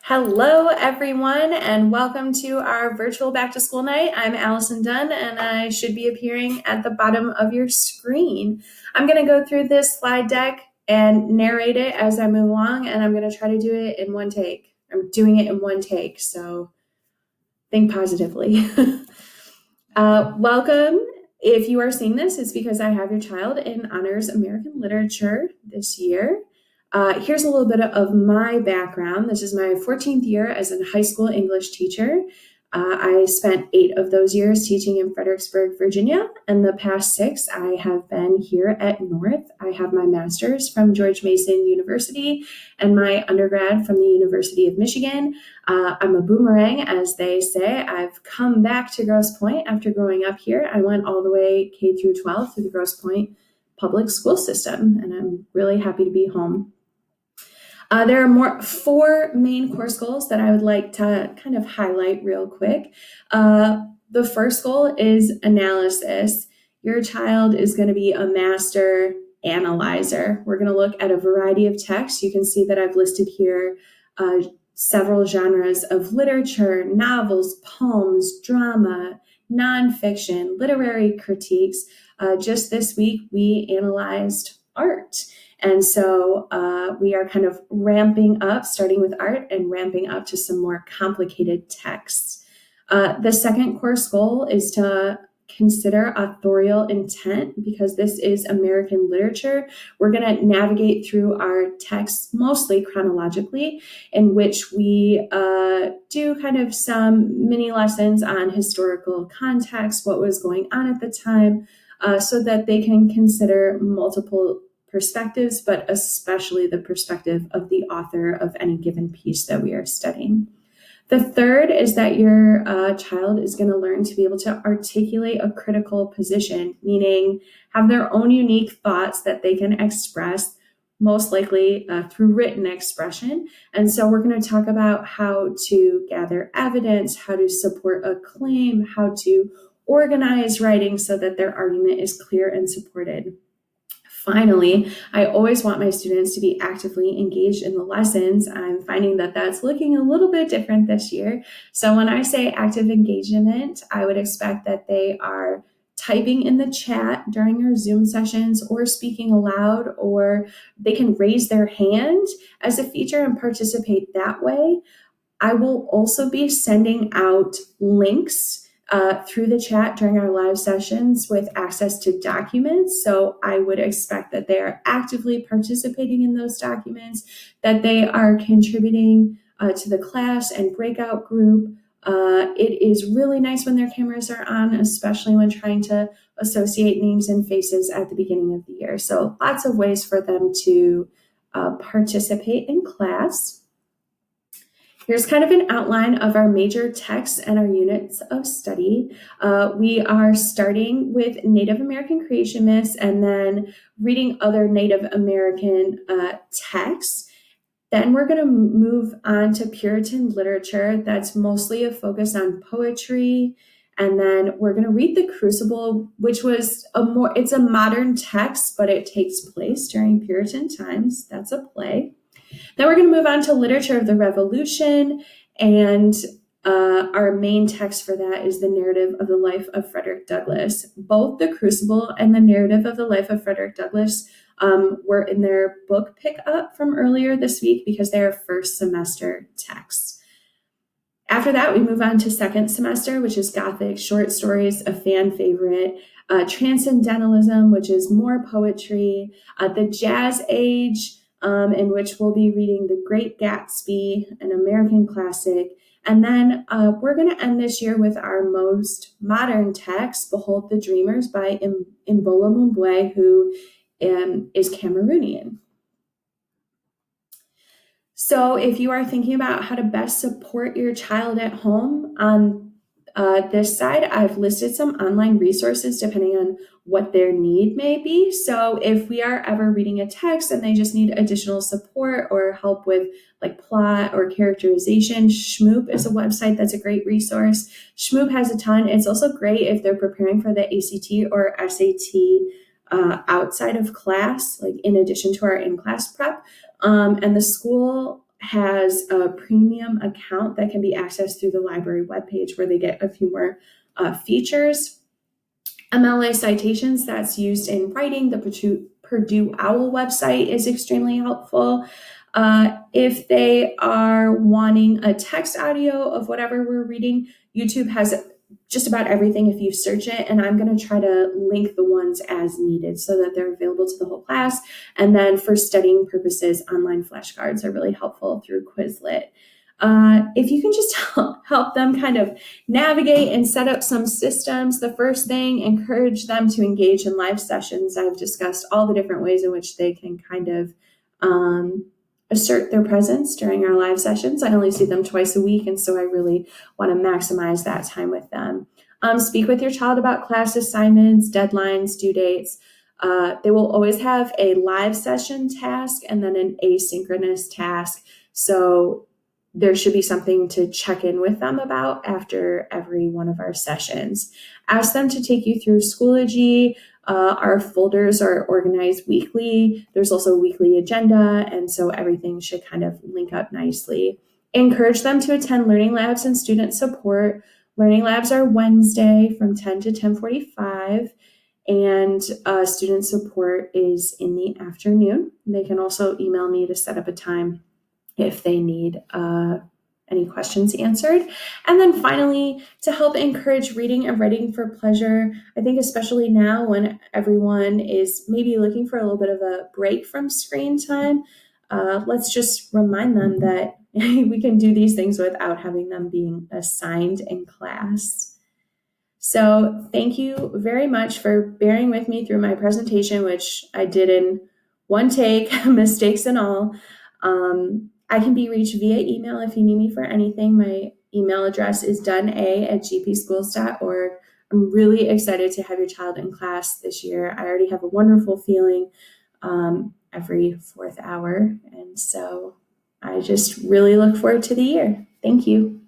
Hello, everyone, and welcome to our virtual back to school night. I'm Allison Dunn, and I should be appearing at the bottom of your screen. I'm going to go through this slide deck and narrate it as I move along, and I'm going to try to do it in one take. I'm doing it in one take, so think positively. Welcome. If you are seeing this, it's because I have your child in Honors American Literature this year. Here's a little bit of my background. This is my 14th year as a high school English teacher. I spent 8 of those years teaching in Fredericksburg, Virginia, and the past 6 I have been here at North. I have my master's from George Mason University and my undergrad from the University of Michigan. I'm a boomerang, as they say. I've come back to Grosse Pointe after growing up here. I went all the way K through 12 through the Grosse Pointe public school system, and I'm really happy to be home. There are 4 main course goals that I would like to kind of highlight real quick. The first goal is analysis. Your child is going to be a master analyzer. We're going to look at a variety of texts. You can see that I've listed here several genres of literature, novels, poems, drama, nonfiction, literary critiques. Just this week, we analyzed art. And so we are kind of ramping up, starting with art and ramping up to some more complicated texts. The second course goal is to consider authorial intent, because this is American literature. We're going to navigate through our texts mostly chronologically, in which we do kind of some mini lessons on historical context, what was going on at the time, so that they can consider multiple perspectives, but especially the perspective of the author of any given piece that we are studying. The third is that your child is going to learn to be able to articulate a critical position, meaning have their own unique thoughts that they can express, most likely through written expression. And so we're going to talk about how to gather evidence, how to support a claim, how to organize writing so that their argument is clear and supported. Finally, I always want my students to be actively engaged in the lessons. I'm finding that that's looking a little bit different this year. So when I say active engagement, I would expect that they are typing in the chat during our Zoom sessions or speaking aloud, or they can raise their hand as a feature and participate that way. I will also be sending out links through the chat during our live sessions with access to documents. So I would expect that they are actively participating in those documents, that they are contributing to the class and breakout group. It is really nice when their cameras are on, especially when trying to associate names and faces at the beginning of the year. So lots of ways for them to participate in class. Here's kind of an outline of our major texts and our units of study. We are starting with Native American creation myths and then reading other Native American texts. Then we're going to move on to Puritan literature. That's mostly a focus on poetry. And then we're going to read The Crucible, which was it's a modern text, but it takes place during Puritan times. That's a play. Then we're going to move on to Literature of the Revolution, and our main text for that is the narrative of the life of Frederick Douglass. Both The Crucible and the narrative of the life of Frederick Douglass were in their book pickup from earlier this week because they are first semester texts. After that, we move on to second semester, which is Gothic short stories, a fan favorite, Transcendentalism, which is more poetry, the Jazz Age, in which we'll be reading The Great Gatsby, an American classic. And then we're going to end this year with our most modern text, Behold the Dreamers by Mbola Mumbwe, who is Cameroonian. So if you are thinking about how to best support your child at home, on this side, I've listed some online resources depending on what their need may be. So if we are ever reading a text and they just need additional support or help with like plot or characterization, Shmoop is a website that's a great resource. Shmoop has a ton. It's also great if they're preparing for the ACT or SAT outside of class, like in addition to our in-class prep. And the school has a premium account that can be accessed through the library webpage where they get a few more features. MLA citations that's used in writing. The Purdue OWL website is extremely helpful. If they are wanting a text audio of whatever we're reading, YouTube has just about everything if you search it, and I'm going to try to link the ones as needed so that they're available to the whole class. And then for studying purposes, online flashcards are really helpful through Quizlet. If you can just help them kind of navigate and set up some systems, the first thing, encourage them to engage in live sessions. I've discussed all the different ways in which they can kind of assert their presence during our live sessions. I only see them twice a week, and so I really want to maximize that time with them. Speak with your child about class assignments, deadlines, due dates. They will always have a live session task and then an asynchronous task. So there should be something to check in with them about after every one of our sessions. Ask them to take you through Schoology. Our folders are organized weekly. There's also a weekly agenda, and so everything should kind of link up nicely. Encourage them to attend Learning Labs and student support. Learning Labs are Wednesday from 10 to 10:45, and student support is in the afternoon. They can also email me to set up a time if they need any questions answered. And then finally, to help encourage reading and writing for pleasure, I think especially now when everyone is maybe looking for a little bit of a break from screen time, let's just remind them that we can do these things without having them being assigned in class. So thank you very much for bearing with me through my presentation, which I did in one take, mistakes and all. I can be reached via email if you need me for anything. My email address is donna@gpschools.org. I'm really excited to have your child in class this year. I already have a wonderful feeling every fourth hour. And so I just really look forward to the year. Thank you.